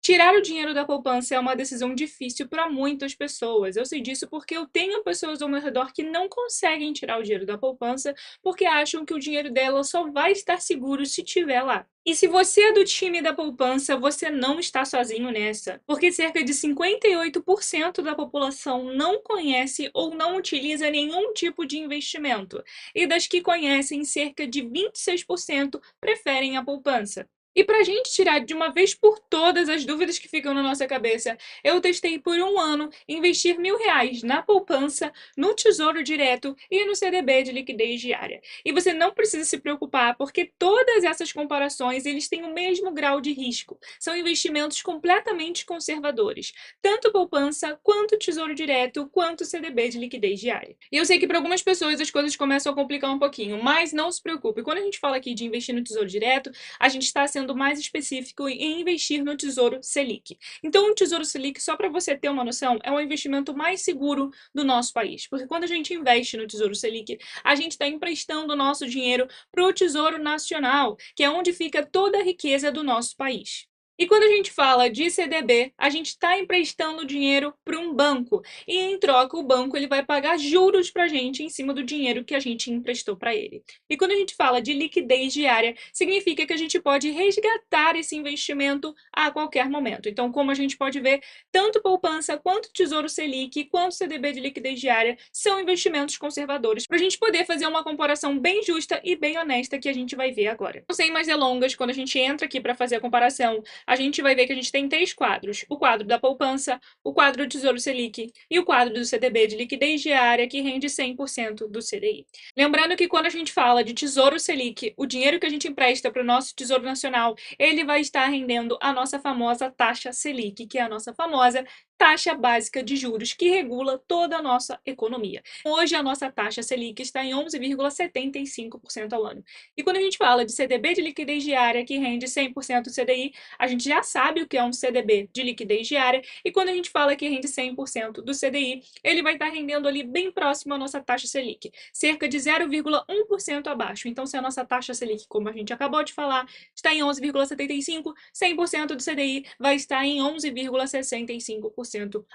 Tirar o dinheiro da poupança é uma decisão difícil para muitas pessoas. Eu sei disso porque eu tenho pessoas ao meu redor que não conseguem tirar o dinheiro da poupança porque acham que o dinheiro dela só vai estar seguro se tiver lá. E se você é do time da poupança, você não está sozinho nessa, porque cerca de 58% da população não conhece ou não utiliza nenhum tipo de investimento, e das que conhecem, cerca de 26% preferem a poupança. E para a gente tirar de uma vez por todas as dúvidas que ficam na nossa cabeça, eu testei por um ano investir R$ 1.000 na poupança, no Tesouro Direto e no CDB de liquidez diária. E você não precisa se preocupar, porque todas essas comparações eles têm o mesmo grau de risco. São investimentos completamente conservadores, tanto poupança, quanto Tesouro Direto, quanto CDB de liquidez diária. E eu sei que para algumas pessoas as coisas começam a complicar um pouquinho, mas não se preocupe. Quando a gente fala aqui de investir no Tesouro Direto, a gente está sendo mais específico em investir no Tesouro Selic. Então, o Tesouro Selic, só para você ter uma noção, é o investimento mais seguro do nosso país. Porque quando a gente investe no Tesouro Selic, a gente está emprestando o nosso dinheiro para o Tesouro Nacional, que é onde fica toda a riqueza do nosso país. E quando a gente fala de CDB, a gente está emprestando dinheiro para um banco e, em troca, o banco ele vai pagar juros para a gente em cima do dinheiro que a gente emprestou para ele. E quando a gente fala de liquidez diária, significa que a gente pode resgatar esse investimento a qualquer momento. Então, como a gente pode ver, tanto poupança, quanto Tesouro Selic, quanto CDB de liquidez diária são investimentos conservadores, para a gente poder fazer uma comparação bem justa e bem honesta que a gente vai ver agora. Então, sem mais delongas, quando a gente entra aqui para fazer a comparação, a gente vai ver que a gente tem 3 quadros: o quadro da poupança, o quadro do Tesouro Selic e o quadro do CDB de liquidez diária, que rende 100% do CDI. Lembrando que quando a gente fala de Tesouro Selic, o dinheiro que a gente empresta para o nosso Tesouro Nacional, ele vai estar rendendo a nossa famosa taxa Selic, que é a nossa famosa taxa básica de juros que regula toda a nossa economia. Hoje a nossa taxa Selic está em 11,75% ao ano. E quando a gente fala de CDB de liquidez diária, que rende 100% do CDI, a gente já sabe o que é um CDB de liquidez diária, e quando a gente fala que rende 100% do CDI, ele vai estar rendendo ali bem próximo à nossa taxa Selic, cerca de 0,1% abaixo. Então, se a nossa taxa Selic, como a gente acabou de falar, está em 11,75%, 100% do CDI vai estar em 11,65%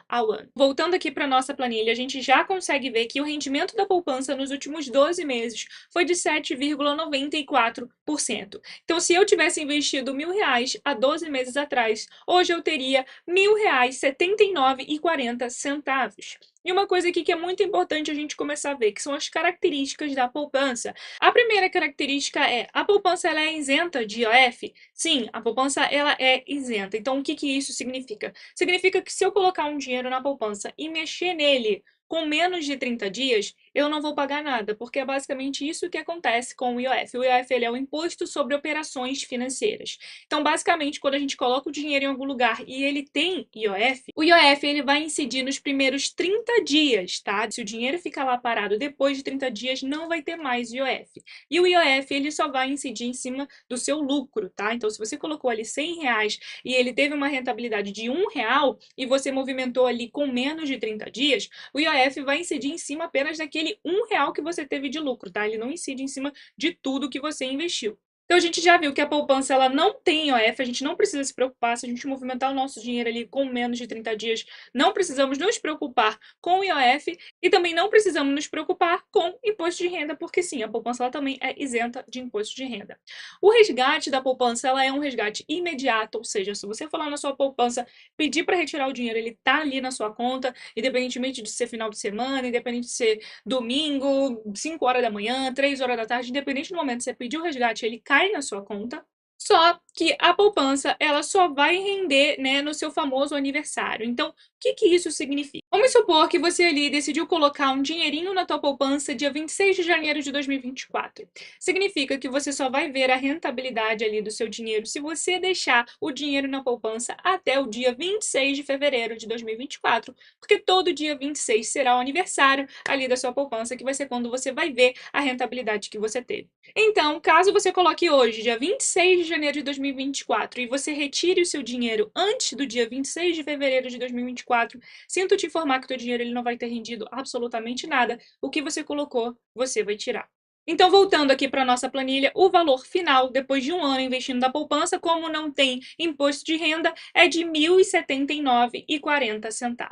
ao ano. Voltando aqui para nossa planilha, a gente já consegue ver que o rendimento da poupança nos últimos 12 meses foi de 7,94%. Então, se eu tivesse investido R$ 1.000 há 12 meses atrás, hoje eu teria R$ 1.079,40. E uma coisa aqui que é muito importante a gente começar a ver, que são as características da poupança. A primeira característica é: a poupança ela é isenta de IOF? Sim, a poupança ela é isenta. Então, o que que isso significa? Significa que se eu colocar um dinheiro na poupança e mexer nele com menos de 30 dias, eu não vou pagar nada, porque é basicamente isso que acontece com o IOF. O IOF ele é o Imposto sobre Operações Financeiras. Então, basicamente, quando a gente coloca o dinheiro em algum lugar e ele tem IOF, o IOF ele vai incidir nos primeiros 30 dias, tá? Se o dinheiro ficar lá parado depois de 30 dias, não vai ter mais IOF. E o IOF ele só vai incidir em cima do seu lucro, tá? Então, se você colocou ali R$ 100 e ele teve uma rentabilidade de R$ 1 e você movimentou ali com menos de 30 dias, o IOF vai incidir em cima apenas daquele R$ 1 que você teve de lucro, tá? Ele não incide em cima de tudo que você investiu. Então, a gente já viu que a poupança ela não tem IOF, a gente não precisa se preocupar. Se a gente movimentar o nosso dinheiro ali com menos de 30 dias, não precisamos nos preocupar com o IOF e também não precisamos nos preocupar com imposto de renda, porque sim, a poupança ela também é isenta de imposto de renda. O resgate da poupança ela é um resgate imediato, ou seja, se você for lá na sua poupança pedir para retirar o dinheiro, ele está ali na sua conta, independentemente de ser final de semana, independente de ser domingo, 5 horas da manhã, 3 horas da tarde, independente do momento que você pedir o resgate, ele cai na sua conta. Só que a poupança, ela só vai render, né, no seu famoso aniversário. Então, o que que isso significa? Vamos supor que você ali decidiu colocar um dinheirinho na tua poupança dia 26 de janeiro de 2024. Significa que você só vai ver a rentabilidade ali do seu dinheiro se você deixar o dinheiro na poupança até o dia 26 de fevereiro de 2024, porque todo dia 26 será o aniversário ali da sua poupança, que vai ser quando você vai ver a rentabilidade que você teve. Então, caso você coloque hoje, dia 26 de janeiro de 2024, e você retire o seu dinheiro antes do dia 26 de fevereiro de 2024, sinto te informar que o teu dinheiro ele não vai ter rendido absolutamente nada. O que você colocou, você vai tirar. Então, voltando aqui para a nossa planilha, o valor final, depois de um ano investindo na poupança, como não tem imposto de renda, é de R$ 1.079,40.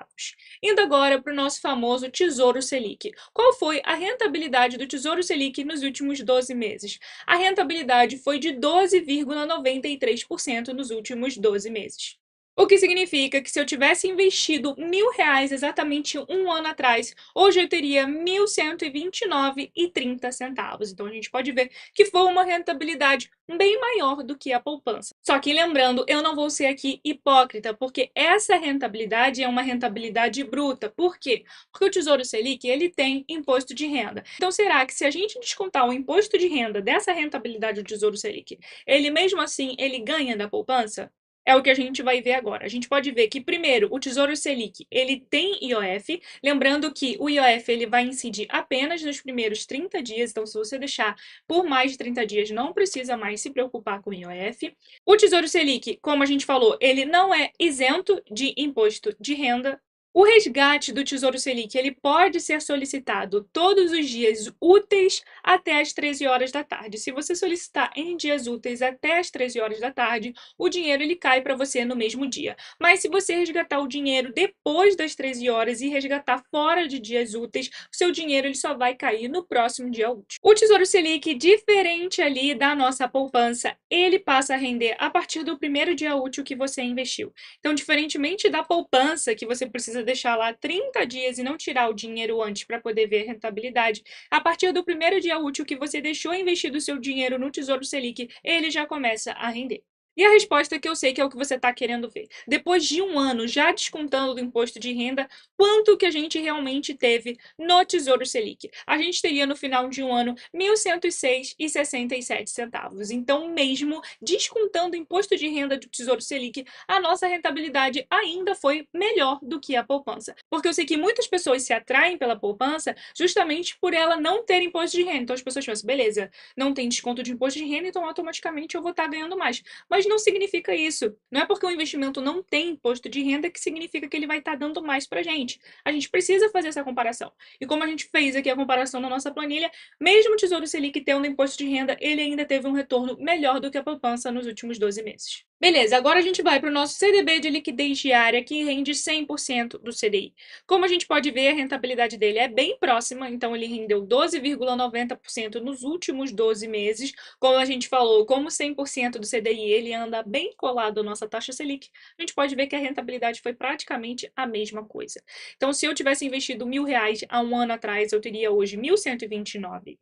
Indo agora para o nosso famoso Tesouro Selic. Qual foi a rentabilidade do Tesouro Selic nos últimos 12 meses? A rentabilidade foi de 12,93% nos últimos 12 meses. O que significa que se eu tivesse investido R$ 1.000 exatamente um ano atrás, hoje eu teria R$ 1.129,30. Então a gente pode ver que foi uma rentabilidade bem maior do que a poupança. Só que lembrando, eu não vou ser aqui hipócrita, porque essa rentabilidade é uma rentabilidade bruta. Por quê? Porque o Tesouro Selic, ele tem imposto de renda. Então será que se a gente descontar o imposto de renda dessa rentabilidade do Tesouro Selic, ele mesmo assim ele ganha da poupança? É o que a gente vai ver agora. A gente pode ver que, primeiro, o Tesouro Selic, ele tem IOF, lembrando que o IOF ele vai incidir apenas nos primeiros 30 dias, então se você deixar por mais de 30 dias, não precisa mais se preocupar com o IOF. O Tesouro Selic, como a gente falou, ele não é isento de imposto de renda. O resgate do Tesouro Selic ele pode ser solicitado todos os dias úteis até as 13 horas da tarde. Se você solicitar em dias úteis até as 13 horas da tarde, o dinheiro ele cai para você no mesmo dia. Mas se você resgatar o dinheiro depois das 13 horas e resgatar fora de dias úteis, o seu dinheiro ele só vai cair no próximo dia útil. O Tesouro Selic, diferente ali da nossa poupança, ele passa a render a partir do primeiro dia útil que você investiu. Então, diferentemente da poupança, que você precisa deixar lá 30 dias e não tirar o dinheiro antes para poder ver a rentabilidade, a partir do primeiro dia útil que você deixou investido o seu dinheiro no Tesouro Selic, ele já começa a render. E a resposta que eu sei que é o que você está querendo ver. Depois de um ano já descontando do imposto de renda, quanto que a gente realmente teve no Tesouro Selic? A gente teria no final de um ano R$ 1.106,67. Então, mesmo descontando o imposto de renda do Tesouro Selic, a nossa rentabilidade ainda foi melhor do que a poupança. Porque eu sei que muitas pessoas se atraem pela poupança justamente por ela não ter imposto de renda. Então as pessoas pensam, beleza, não tem desconto de imposto de renda, então automaticamente eu vou estar ganhando mais. Mas não significa isso. Não é porque o investimento não tem imposto de renda que significa que ele vai estar dando mais pra gente. A gente precisa fazer essa comparação. E como a gente fez aqui a comparação na nossa planilha, mesmo o Tesouro Selic tendo imposto de renda, ele ainda teve um retorno melhor do que a poupança nos últimos 12 meses. Beleza, agora a gente vai para o nosso CDB de liquidez diária, que rende 100% do CDI. Como a gente pode ver, a rentabilidade dele é bem próxima, então ele rendeu 12,90% nos últimos 12 meses. Como a gente falou, como 100% do CDI ele anda bem colado à nossa taxa Selic, a gente pode ver que a rentabilidade foi praticamente a mesma coisa. Então, se eu tivesse investido R$ 1.000 há um ano atrás, eu teria hoje R$ 1.129.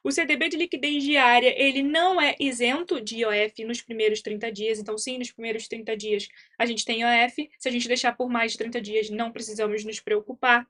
O CDB de liquidez diária, ele não é isento de IOF nos primeiros 30 dias, então sim, nos primeiros 30 dias a gente tem IOF, se a gente deixar por mais de 30 dias não precisamos nos preocupar.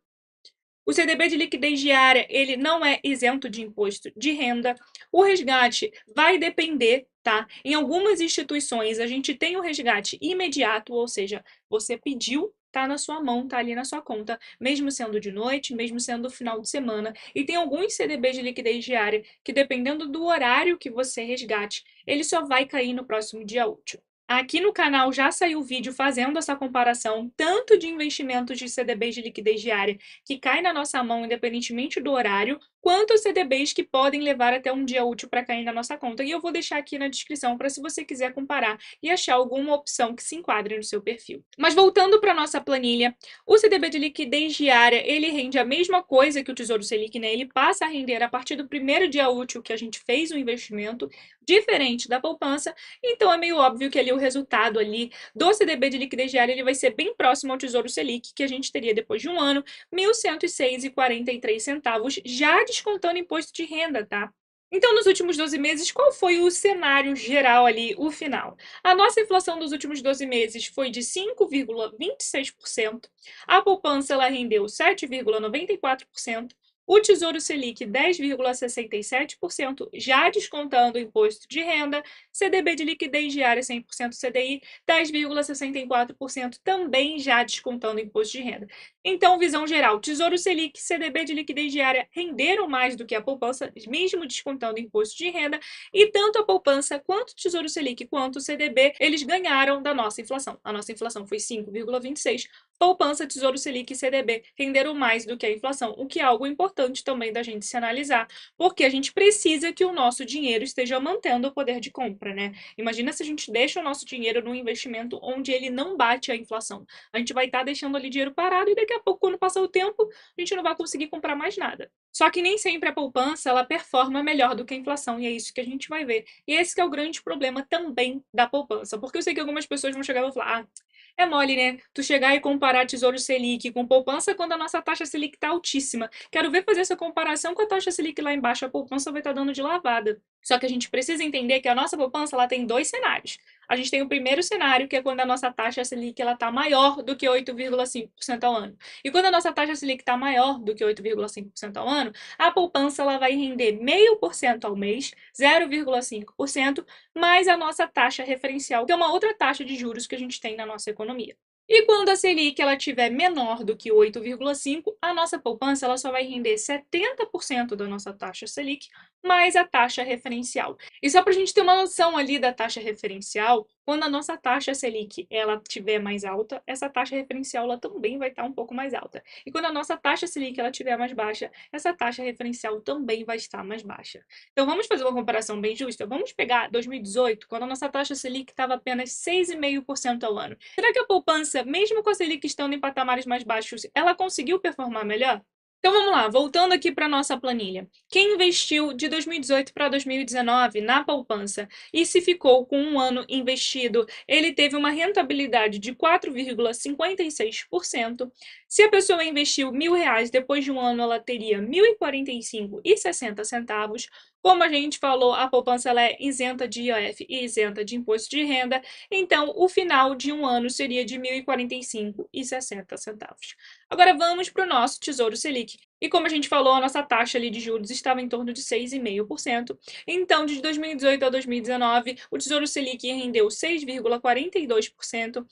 O CDB de liquidez diária, ele não é isento de imposto de renda. O resgate vai depender, tá? Em algumas instituições a gente tem o resgate imediato, ou seja, você pediu, tá na sua mão, tá ali na sua conta, mesmo sendo de noite, mesmo sendo final de semana. E tem alguns CDBs de liquidez diária que, dependendo do horário que você resgate, ele só vai cair no próximo dia útil. Aqui no canal já saiu vídeo fazendo essa comparação, tanto de investimentos de CDBs de liquidez diária que cai na nossa mão independentemente do horário, quanto os CDBs que podem levar até um dia útil para cair na nossa conta. E eu vou deixar aqui na descrição para se você quiser comparar e achar alguma opção que se enquadre no seu perfil. Mas voltando para nossa planilha, o CDB de liquidez diária, ele rende a mesma coisa que o Tesouro Selic, né? Ele passa a render a partir do primeiro dia útil que a gente fez o investimento, diferente da poupança, então é meio óbvio que ali o resultado ali do CDB de liquidez diária ele vai ser bem próximo ao Tesouro Selic, que a gente teria depois de um ano, R$ 1.106,43, já descontando imposto de renda, tá? Então, nos últimos 12 meses, qual foi o cenário geral ali, o final? A nossa inflação dos últimos 12 meses foi de 5,26%, a poupança ela rendeu 7,94%, o Tesouro Selic 10,67%, já descontando o imposto de renda, CDB de liquidez diária 100% CDI 10,64%, também já descontando o imposto de renda. Então, visão geral, Tesouro Selic, CDB de liquidez diária renderam mais do que a poupança, mesmo descontando o imposto de renda, e tanto a poupança quanto o Tesouro Selic quanto o CDB, eles ganharam da nossa inflação. A nossa inflação foi 5,26%, poupança, Tesouro Selic e CDB renderam mais do que a inflação, o que é algo importante importante também da gente se analisar, porque a gente precisa que o nosso dinheiro esteja mantendo o poder de compra, né? Imagina se a gente deixa o nosso dinheiro num investimento onde ele não bate a inflação. A gente vai estar deixando ali dinheiro parado e daqui a pouco, quando passar o tempo, a gente não vai conseguir comprar mais nada. Só que nem sempre a poupança ela performa melhor do que a inflação, e é isso que a gente vai ver. E esse que é o grande problema também da poupança, porque eu sei que algumas pessoas vão chegar e vão falar: ah, é mole, né? Tu chegar e comparar Tesouro Selic com poupança quando a nossa taxa Selic tá altíssima. Quero ver fazer essa comparação com a taxa Selic lá embaixo, a poupança vai estar dando de lavada. Só que a gente precisa entender que a nossa poupança ela tem dois cenários. A gente tem o primeiro cenário, que é quando a nossa taxa Selic ela tá maior do que 8,5% ao ano. E quando a nossa taxa Selic está maior do que 8,5% ao ano, a poupança ela vai render 0,5% ao mês, 0,5%, mais a nossa taxa referencial, que é uma outra taxa de juros que a gente tem na nossa economia. E quando a Selic ela tiver menor do que 8,5, a nossa poupança ela só vai render 70% da nossa taxa Selic mais a taxa referencial. E só para a gente ter uma noção ali da taxa referencial, quando a nossa taxa Selic ela estiver mais alta, essa taxa referencial ela também vai estar um pouco mais alta. E quando a nossa taxa Selic ela estiver mais baixa, essa taxa referencial também vai estar mais baixa. Então vamos fazer uma comparação bem justa. Vamos pegar 2018, quando a nossa taxa Selic estava apenas 6,5% ao ano. Será que a poupança, mesmo com a Selic estando em patamares mais baixos, ela conseguiu performar melhor? Então vamos lá, voltando aqui para a nossa planilha. Quem investiu de 2018 para 2019 na poupança e se ficou com um ano investido, ele teve uma rentabilidade de 4,56%. Se a pessoa investiu R$ 1.000, depois de um ano ela teria R$ 1.045,60. Como a gente falou, a poupança ela é isenta de IOF e isenta de imposto de renda, então o final de um ano seria de R$ 1.045,60. Agora vamos para o nosso Tesouro Selic. E como a gente falou, a nossa taxa ali de juros estava em torno de 6,5%. Então, de 2018 a 2019, o Tesouro Selic rendeu 6,42%.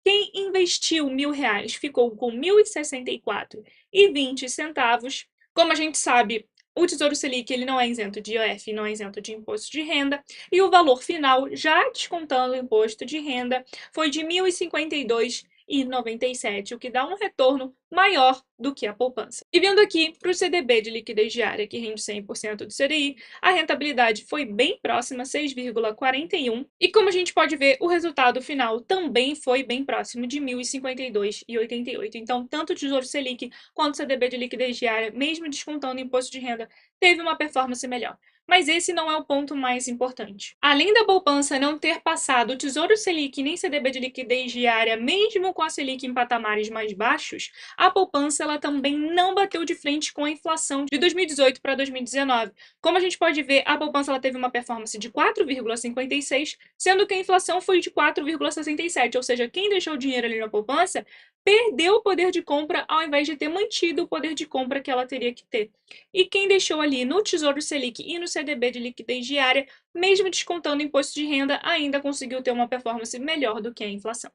Quem investiu R$ 1.000 ficou com R$ 1.064,20. Como a gente sabe, o Tesouro Selic ele não é isento de IOF, não é isento de imposto de renda, e o valor final, já descontando o imposto de renda, foi de R$ 1.052,97, o que dá um retorno maior do que a poupança. E vindo aqui para o CDB de liquidez diária, que rende 100% do CDI, a rentabilidade foi bem próxima, 6,41, e como a gente pode ver, o resultado final também foi bem próximo de 1.052,88. Então, tanto o Tesouro Selic quanto o CDB de liquidez diária, mesmo descontando o imposto de renda, teve uma performance melhor. Mas esse não é o ponto mais importante. Além da poupança não ter passado o Tesouro Selic nem CDB de liquidez diária, mesmo com a Selic em patamares mais baixos, a poupança ela também não bateu de frente com a inflação de 2018 para 2019. Como a gente pode ver, a poupança ela teve uma performance de 4,56, sendo que a inflação foi de 4,67, ou seja, quem deixou o dinheiro ali na poupança perdeu o poder de compra ao invés de ter mantido o poder de compra que ela teria que ter. E quem deixou ali no Tesouro Selic e no CDB de liquidez diária, mesmo descontando imposto de renda, ainda conseguiu ter uma performance melhor do que a inflação.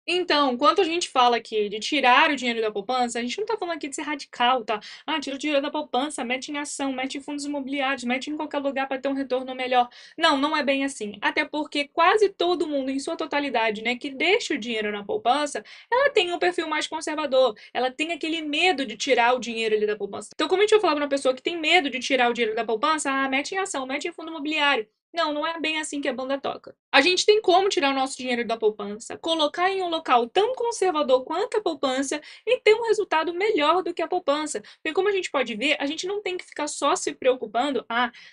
Então, quando a gente fala aqui de tirar o dinheiro da poupança, a gente não tá falando aqui de ser radical, tá? Ah, tira o dinheiro da poupança, mete em ação, mete em fundos imobiliários, mete em qualquer lugar para ter um retorno melhor. Não, não é bem assim. Até porque quase todo mundo, em sua totalidade, né, que deixa o dinheiro na poupança, ela tem um perfil mais conservador. Ela tem aquele medo de tirar o dinheiro ali da poupança. Então, como a gente vai falar para uma pessoa que tem medo de tirar o dinheiro da poupança, ah, mete em ação, mete em fundo imobiliário. Não, não é bem assim que a banda toca. A gente tem como tirar o nosso dinheiro da poupança, colocar em um local tão conservador quanto a poupança e ter um resultado melhor do que a poupança. Porque como a gente pode ver, a gente não tem que ficar só se preocupando,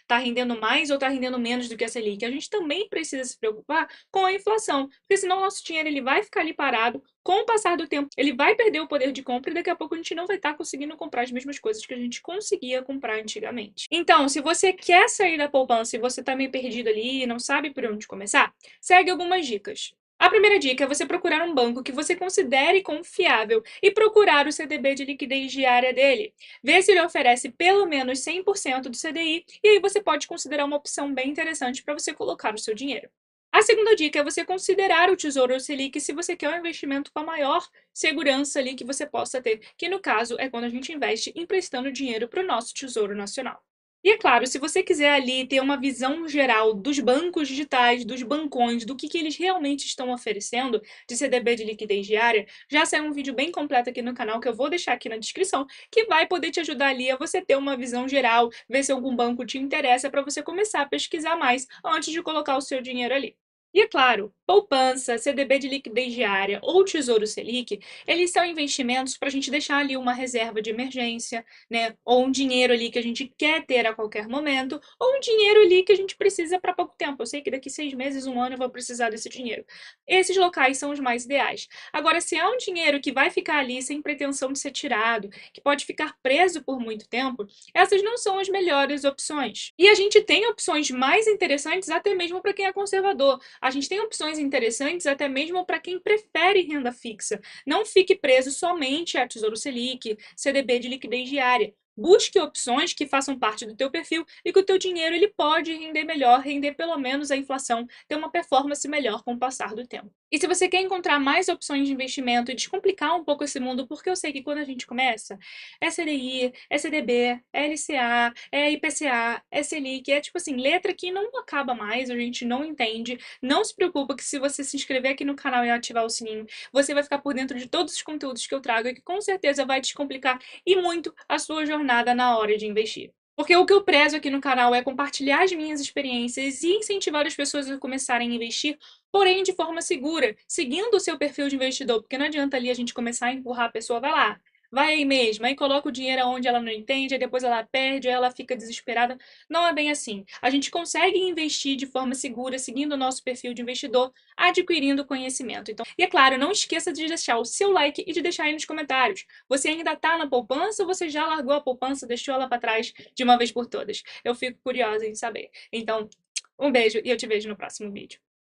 tá rendendo mais ou tá rendendo menos do que a Selic. A gente também precisa se preocupar com a inflação, porque senão o nosso dinheiro ele vai ficar ali parado. Com o passar do tempo, ele vai perder o poder de compra e daqui a pouco a gente não vai estar conseguindo comprar as mesmas coisas que a gente conseguia comprar antigamente. Então, se você quer sair da poupança e você está meio perdido ali e não sabe por onde começar, segue algumas dicas. A primeira dica é você procurar um banco que você considere confiável e procurar o CDB de liquidez diária dele. Ver se ele oferece pelo menos 100% do CDI e aí você pode considerar uma opção bem interessante para você colocar o seu dinheiro. A segunda dica é você considerar o Tesouro Selic se você quer um investimento com a maior segurança ali que você possa ter, que no caso é quando a gente investe emprestando dinheiro para o nosso Tesouro Nacional. E é claro, se você quiser ali ter uma visão geral dos bancos digitais, dos bancões, do que eles realmente estão oferecendo de CDB de liquidez diária, já saiu um vídeo bem completo aqui no canal que eu vou deixar aqui na descrição, que vai poder te ajudar ali a você ter uma visão geral, ver se algum banco te interessa para você começar a pesquisar mais antes de colocar o seu dinheiro ali. E é claro, poupança, CDB de liquidez diária ou Tesouro Selic, eles são investimentos para a gente deixar ali uma reserva de emergência, né? Ou um dinheiro ali que a gente quer ter a qualquer momento, ou um dinheiro ali que a gente precisa para pouco tempo. Eu sei que daqui 6 meses, um ano eu vou precisar desse dinheiro. Esses locais são os mais ideais. Agora, se é um dinheiro que vai ficar ali sem pretensão de ser tirado, que pode ficar preso por muito tempo, essas não são as melhores opções. E a gente tem opções mais interessantes até mesmo para quem é conservador. A gente tem opções interessantes até mesmo para quem prefere renda fixa. Não fique preso somente a Tesouro Selic, CDB de liquidez diária. Busque opções que façam parte do teu perfil e que o teu dinheiro ele pode render melhor, render pelo menos a inflação, ter uma performance melhor com o passar do tempo. E se você quer encontrar mais opções de investimento e descomplicar um pouco esse mundo, porque eu sei que quando a gente começa, é CDI, é CDB, é LCA, é IPCA, é Selic, é tipo assim, letra que não acaba mais, a gente não entende. Não se preocupa que se você se inscrever aqui no canal e ativar o sininho, você vai ficar por dentro de todos os conteúdos que eu trago e que com certeza vai descomplicar e muito a sua jornada na hora de investir. Porque o que eu prezo aqui no canal é compartilhar as minhas experiências e incentivar as pessoas a começarem a investir, porém de forma segura, seguindo o seu perfil de investidor, porque não adianta ali a gente começar a empurrar a pessoa, vai lá, vai aí mesmo, aí coloca o dinheiro onde ela não entende, aí depois ela perde, aí ela fica desesperada. Não é bem assim. A gente consegue investir de forma segura, seguindo o nosso perfil de investidor, adquirindo conhecimento. Então, e é claro, não esqueça de deixar o seu like e de deixar aí nos comentários. Você ainda tá na poupança ou você já largou a poupança, deixou ela para trás de uma vez por todas? Eu fico curiosa em saber. Então, um beijo e eu te vejo no próximo vídeo.